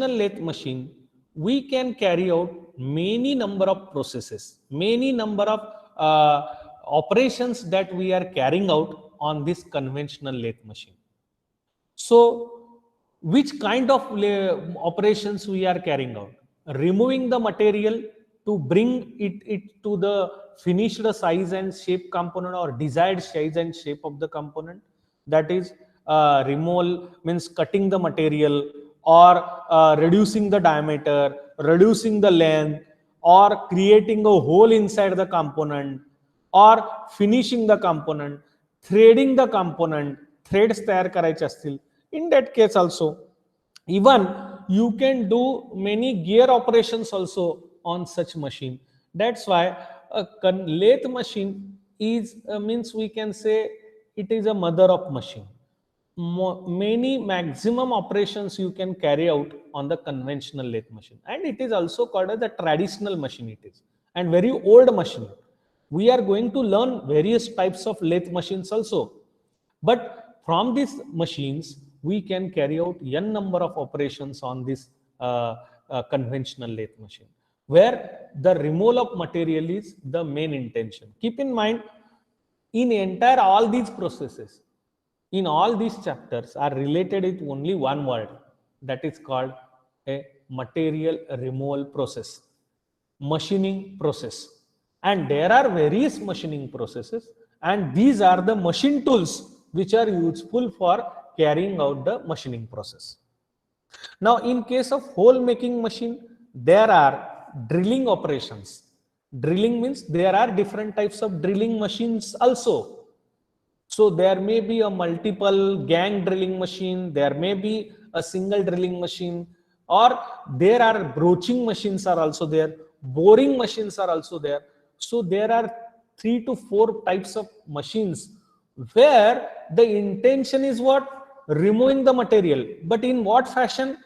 lathe machine, we can carry out many number of processes, many number of operations that we are carrying out on this conventional lathe machine. So, which kind of operations we are carrying out? Removing the material to bring it to the finished size and shape component or desired size and shape of the component. That is, removal means cutting the material or reducing the diameter, reducing the length, or creating a hole inside the component, or finishing the component, threading the component, threads तयार करायचे असतील. In that case also, even you can do many gear operations also on such machine. That's why a lathe machine is means we can say it is a mother of machine. Many maximum operations you can carry out on the conventional lathe machine, and it is also called as a traditional machine. It is and very old machine. We are going to learn various types of lathe machines also, but from these machines we can carry out n number of operations on this conventional lathe machine, where the removal of material is the main intention. Keep in mind, in entire all these processes, in all these chapters are related with only one word, that is called a material removal process, machining process. And there are various machining processes, and these are the machine tools which are useful for carrying out the machining process. Now, in case of hole making machine, there are drilling operations. Drilling means there are different types of drilling machines also. So there may be a multiple gang drilling machine, there may be a single drilling machine, or there are broaching machines are also there, boring machines are also there. So there are 3 to 4 types of machines where the intention is what? Removing the material. But in what fashion?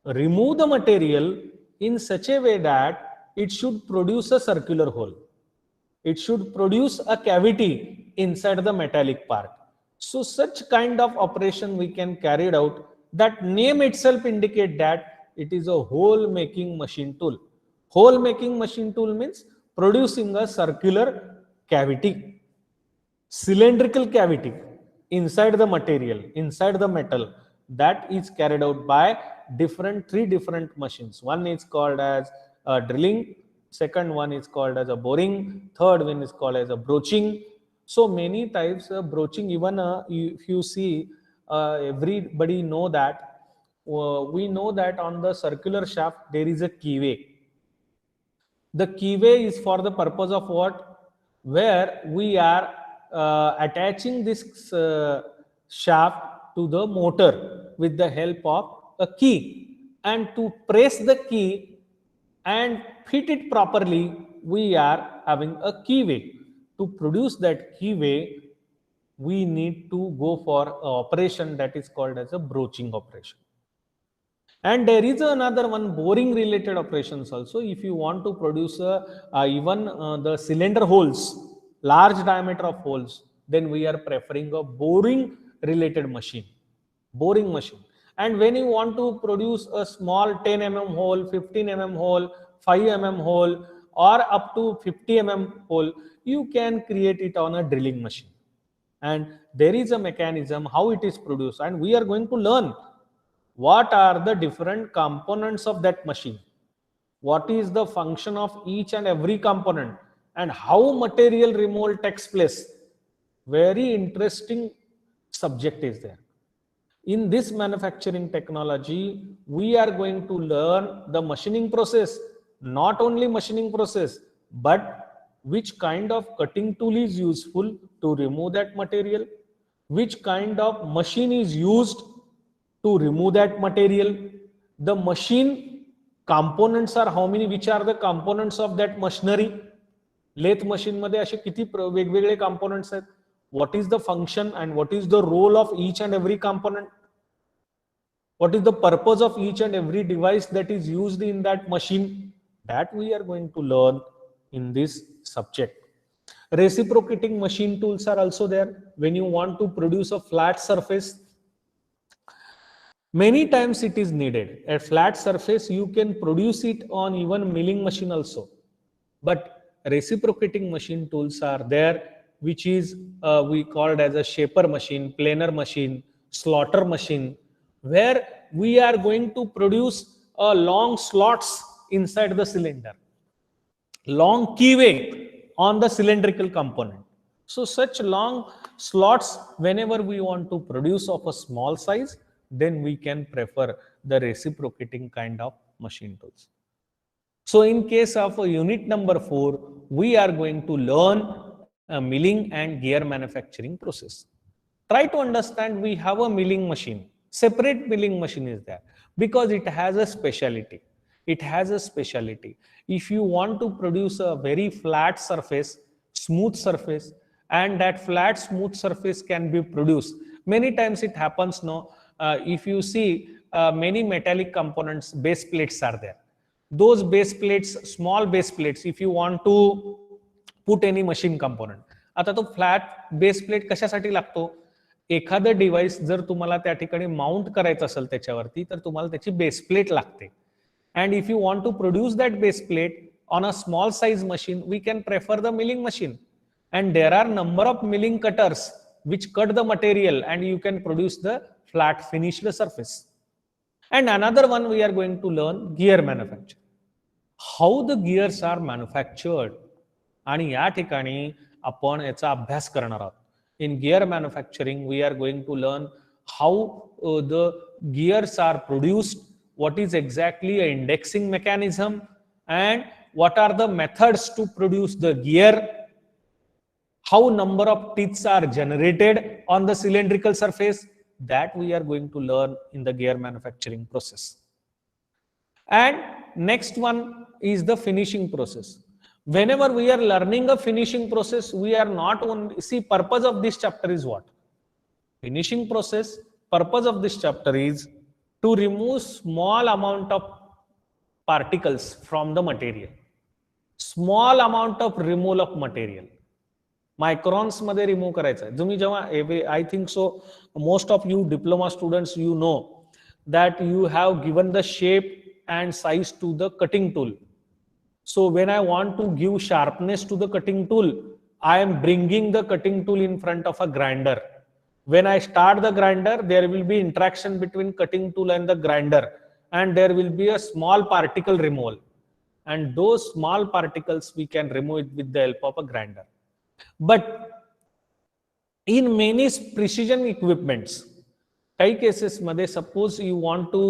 Remove the material in such a way that it should produce a circular hole. It should produce a cavity inside the metallic part. So such kind of operation we can carry it out. That name itself indicate that it is a hole making machine tool. Hole making machine tool means producing a circular cavity, cylindrical cavity inside the material, inside the metal, that is carried out by three different machines. One is called as drilling, second one is called as a boring, third one is called as a broaching. So many types of broaching. Even if you see, everybody know that we know that on the circular shaft there is a keyway. The keyway is for the purpose of what? Where we are attaching this shaft to the motor with the help of a key, and to press the key and fit it properly, we are having a keyway. To produce that keyway, we need to go for an operation that is called as a broaching operation. And there is another one, boring related operations also. If you want to produce even the cylinder holes, large diameter of holes, then we are preferring a boring related machine. Boring machine. And when you want to produce a small 10 mm hole, 15 mm hole, 5 mm hole, or up to 50 mm hole, you can create it on a drilling machine. And there is a mechanism how it is produced, and we are going to learn what are the different components of that machine, what is the function of each and every component, and how material removal takes place. Very interesting subject is there. In this manufacturing technology, we are going to learn the machining process, not only machining process, but which kind of cutting tool is useful to remove that material, which kind of machine is used to remove that material, the machine components are how many, which are the components of that machinery. Lathe machine मध्ये असे किती वेगवेगळे components आहेत, what is the function and what is the role of each and every component, what is the purpose of each and every device that is used in that machine, that we are going to learn in this subject. Reciprocating machine tools are also there. When you want to produce a flat surface, Many times it is needed. A flat surface, you can produce it on even milling machine also. But reciprocating machine tools are there, which is we called as a shaper machine, planer machine, slaughter machine, where we are going to produce long slots inside the cylinder, long keyway on the cylindrical component. So such long slots, whenever we want to produce of a small size, then we can prefer the reciprocating kind of machine tools. So in case of unit number 4, we are going to learn a milling and gear manufacturing process. Try to understand, we have a milling machine. Separate milling machine is there because it has a specialty. It has a specialty. If you want to produce a very flat surface, smooth surface, and that flat smooth surface can be produced. Many times it happens, no, if you see many metallic components, base plates are there. Those base plates, small base plates, if you want to put any machine component, आता तो flat base plate कशासाठी लागतो? एखादं device जर तुम्हाला त्या ठिकाणी mount करायचं असेल त्याच्यावरती, तर तुम्हाला त्याची बेस प्लेट लागते. And if you want to produce that base plate on a small size machine, we can prefer the milling machine. And there are number of milling cutters which cut the material and you can produce the flat finished surface. And another one we are going to learn, gear manufacture. How the gears are manufactured. आणि या ठिकाणी आपण याचा अभ्यास करणार आहोत. In gear manufacturing, we are going to learn how the gears are produced, what is exactly an indexing mechanism, and what are the methods to produce the gear, how number of teeths are generated on the cylindrical surface, that we are going to learn in the gear manufacturing process. And next one is the finishing process. Whenever we are learning a finishing process, we are not only, see, purpose of this chapter is what? Finishing process, purpose of this chapter is to remove small amount of particles from the material. Small amount of removal of material. मायक्रॉन्स मध्ये remove करायचा आहे. तुम्ही जेव्हा, I think so most of you diploma students, you know that you have given the shape and size to the cutting tool. So when I want to give sharpness to the cutting tool, I am bringing the cutting tool in front of a grinder. When I start the grinder, there will be interaction between cutting tool and the grinder, and there will be a small particle removal, and those small particles we can remove it with the help of a grinder. But in many precision equipments, काही cases मध्ये, suppose you want to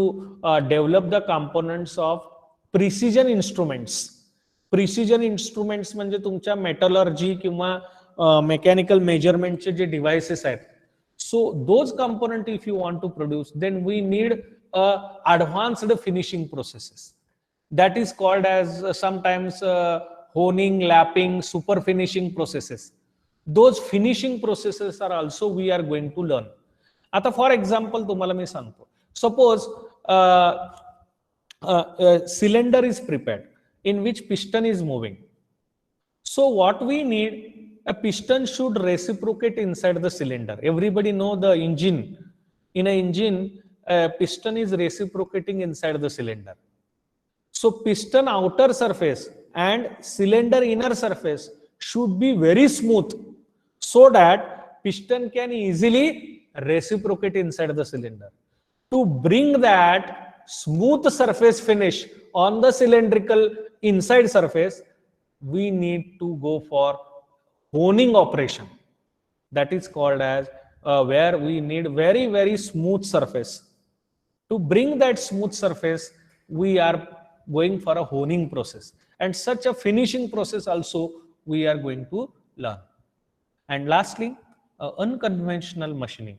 develop the components of precision instruments. Precision instruments म्हणजे तुमच्या metallurgy किंवा mechanical मेजरमेंटचे जे devices आहेत. So those component if you want to produce, then we need advanced finishing processes. That is called as sometimes honing, lapping, super finishing processes. Those finishing processes are also we are going to learn. आता for example तुम्हाला मी सांगतो, suppose cylinder is prepared in which piston is moving. So what we need, a piston should reciprocate inside the cylinder. Everybody know the engine. In an engine, a piston is reciprocating inside the cylinder. So piston outer surface and cylinder inner surface should be very smooth so that piston can easily reciprocate inside the cylinder. To bring that smooth surface finish on the cylindrical inside surface, we need to go for honing operation. That is called as where we need very, very smooth surface. To bring that smooth surface, we are going for a honing process, and such a finishing process also we are going to learn. And lastly, unconventional machining.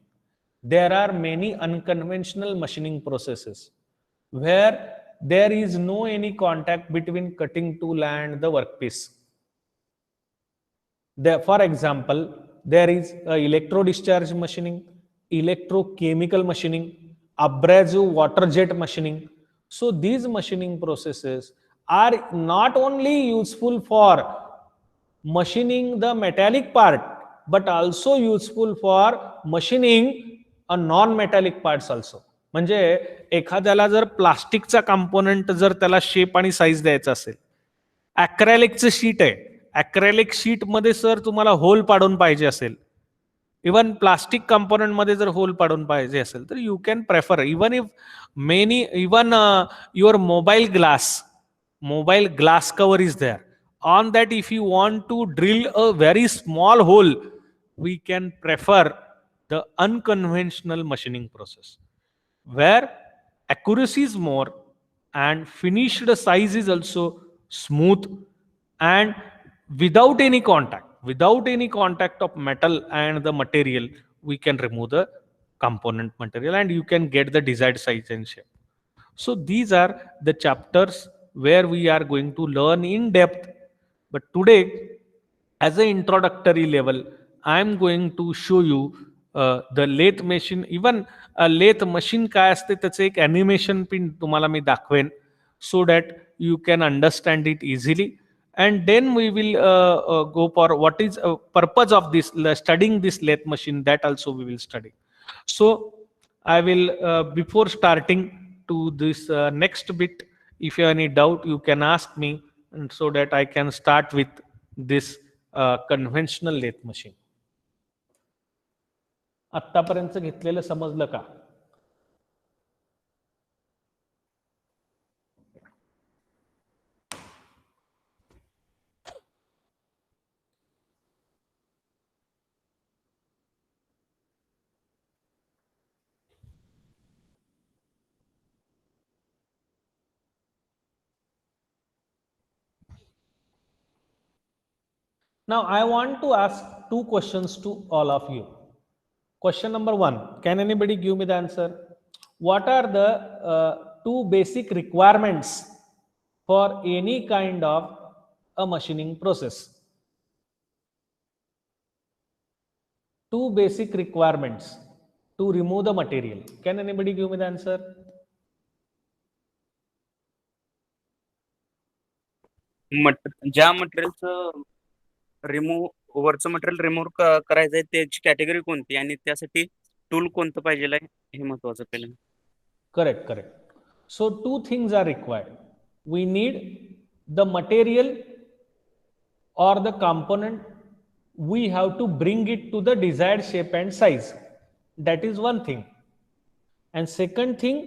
There are many unconventional machining processes where there is no any contact between cutting tool and the workpiece. There, for example, there is electro discharge machining, electrochemical machining, abrasive water jet machining. So these machining processes are not only useful for machining the metallic part, but also useful for machining a non-metallic parts also. म्हणजे एखाद्याला जर प्लास्टिकचा component जर त्याला shape आणि size द्यायचा असेल, ॲक्रेलिकचं sheet आहे, ॲक्रेलिक शीटमध्ये सर तुम्हाला होल पाडून पाहिजे असेल, इवन प्लास्टिक कंपोनंट मध्ये जर होल पाडून पाहिजे असेल तर you can prefer even if many even your mobile glass cover is there on that. If you want to drill a very small hole, we can prefer the unconventional machining process where accuracy is more and finished size is also smooth and without any contact of metal and the material, we can remove the component material and you can get the desired size and shape. So these are the chapters where we are going to learn in depth. But today, as an introductory level, I am going to show you the lathe machine. Even lathe machine काय असते त्याचं एक animation pin तुम्हाला मी दाखवेन, so that you can understand it easily. And then we will go for what is purpose of this studying this lathe machine, that also we will study. So I will before starting to this next bit, if you have any doubt you can ask me, and so that I can start with this conventional lathe machine. आत्तापर्यंत घेतलेलं समजलं का? Now I want to ask two questions to all of you. Question number 1, can anybody give me the answer? What are the two basic requirements for any kind of a machining process? Two basic requirements to remove the material. Can anybody give me the answer? ज्या मटेरियलचं वरचं material remove करायचंय त्याची category कोणती आणि त्यासाठी tool कोणतं पाहिजे हे महत्वाचं पहिलं. Correct. So two things are required. We need the material or the component. We have to bring it to the desired shape and size. That is one thing. And second thing,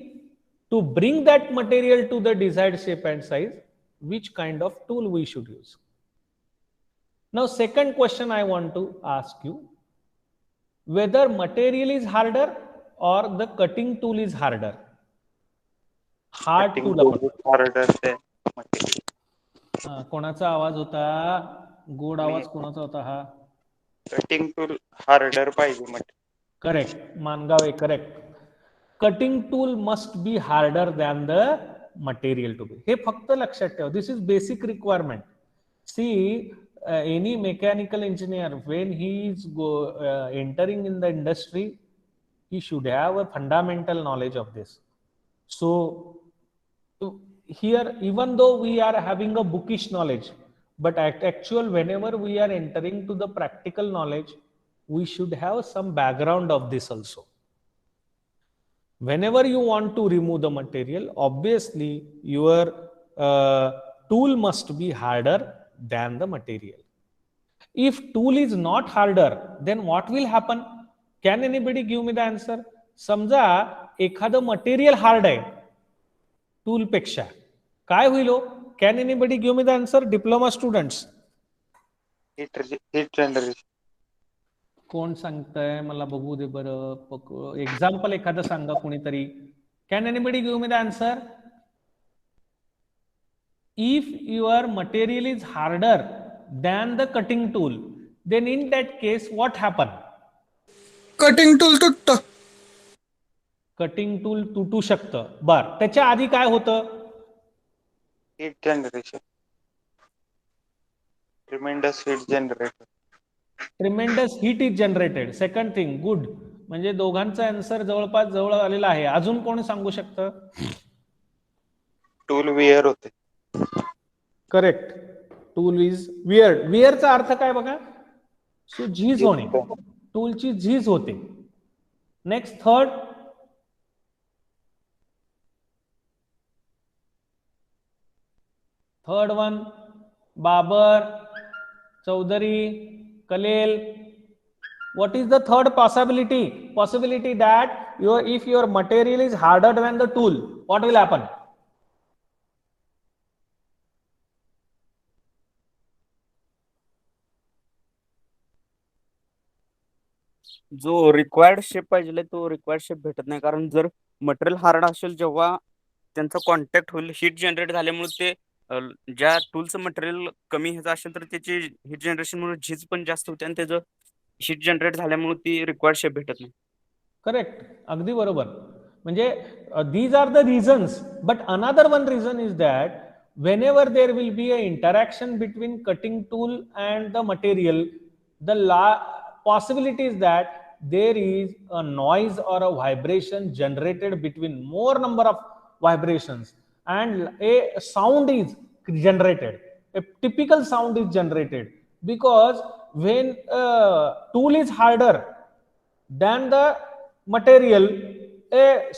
to bring that material to the desired shape and size, which kind of tool we should use. Now second question I want to ask you, whether material is harder or the cutting tool is harder. Hard tool कोणाचा आवाज होता? गोड आवाज कोणाचा होता हा? Cutting tool harder पाहिजे. Correct Mangave, correct. Cutting tool must be harder than the material to be. हे फक्त लक्षात ठेवा. This is basic requirement. See any mechanical engineer, when he is entering in the industry, he should have a fundamental knowledge of this. So here, even though we are having a bookish knowledge, but actual whenever we are entering to the practical knowledge, we should have some background of this also. Whenever you want to remove the material, obviously your tool must be harder than the material. If tool is not harder, then what will happen? Can anybody give me the answer? समजा एखादं material hard आहे tool पेक्षा, काय होईल? Can anybody give me the answer? Diploma students. Heat generation. कोण सांगताय मला बघू दे बरं. एक्झाम्पल एखादं सांगा कोणीतरी. Can anybody give me the answer? If your material is harder than the cutting tool, then in that case what happen? Cutting tool तुटतं. Cutting tool तुटू शकतं. बर, त्याच्या आधी काय होतं? Heat generation. Tremendous heat generator. Tremendous heat is generated. Second thing, good. म्हणजे दोघांचा आन्सर जवळपास जवळ आलेला आहे. अजून कोण सांगू शकतं? टूल विअर होते. करेक्ट. Tool is weared. विअरचा अर्थ काय बघा? सो झीज होणे. टूलची झीज होते. Next third, Third one, Babar, Chaudhary, Khalil. What is the third possibility? Possibility that if your material is harder than the tool, what will happen? जो रिक्वायर्ड शेप पाहिजे तो रिक्वायर्ड शेप भेटत नाही, कारण जर मटेरियल हार्ड असेल जेव्हा त्यांचा कॉन्टॅक्ट होईल, हीट जनरेट झाल्यामुळे ते ज्या टूलचं मटेरियल कमी ह्याचं असेल तर त्याची हीट जनरेशनमुळे झीज पण जास्त होते आणि त्याचं हीट जनरेट झाल्यामुळे ती रिक्वायर्ड शेप भेटत नाही. करेक्ट, अगदी बरोबर. म्हणजे these are the reasons, but another one reason is that whenever there will be a interaction between cutting tool and the material, the possibility is that there is a noise or a vibration generated between more number of vibrations, and a sound is generated, a typical sound is generated, because when a tool is harder than the material, there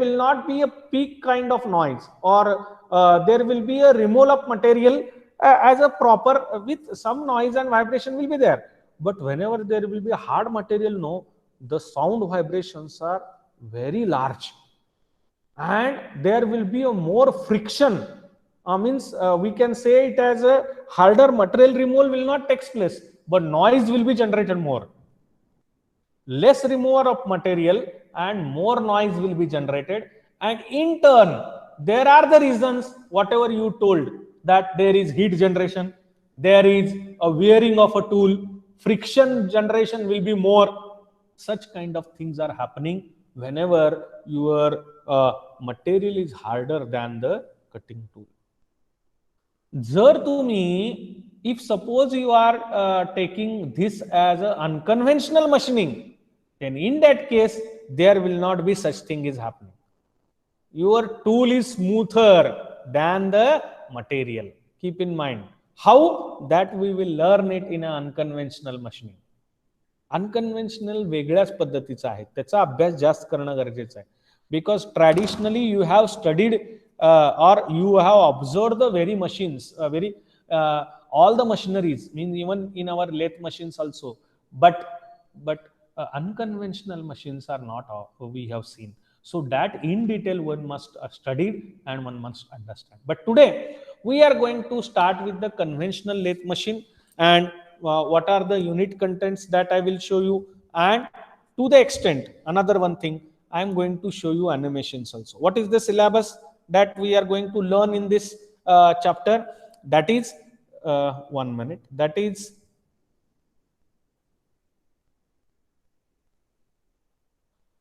will not be a peak kind of noise, or there will be a removal of material as a proper, with some noise and vibration will be there. But whenever there will be a hard material, no, the sound vibrations are very large, and there will be a more friction. Means we can say it as a harder material removal will not take place, but noise will be generated more. Less remover of material and more noise will be generated, and in turn there are the reasons whatever you told, that there is heat generation, there is a wearing of a tool, friction generation will be more. Such kind of things are happening whenever your material is harder than the cutting tool. जर तुम्ही, if suppose you are taking this as a unconventional machining, then in that case there will not be such thing is happening. Your tool is smoother than the material. Keep in mind how that we will learn it in an unconventional machining. Unconventional वेगळ्याच पद्धतीचा आहे, त्याचा अभ्यास जास्त करणं गरजेचं आहे. Because traditionally you have studied or you have observed the very machines, all the machineries, means even in our lathe machines also, but unconventional machines are not we have seen. So that in detail one must study and one must understand. But today we are going to start with the conventional lathe machine, and what are the unit contents that I will show you, and to the extent another one thing I am going to show you animations also. What is the syllabus that we are going to learn in this chapter? That is 1 minute. That is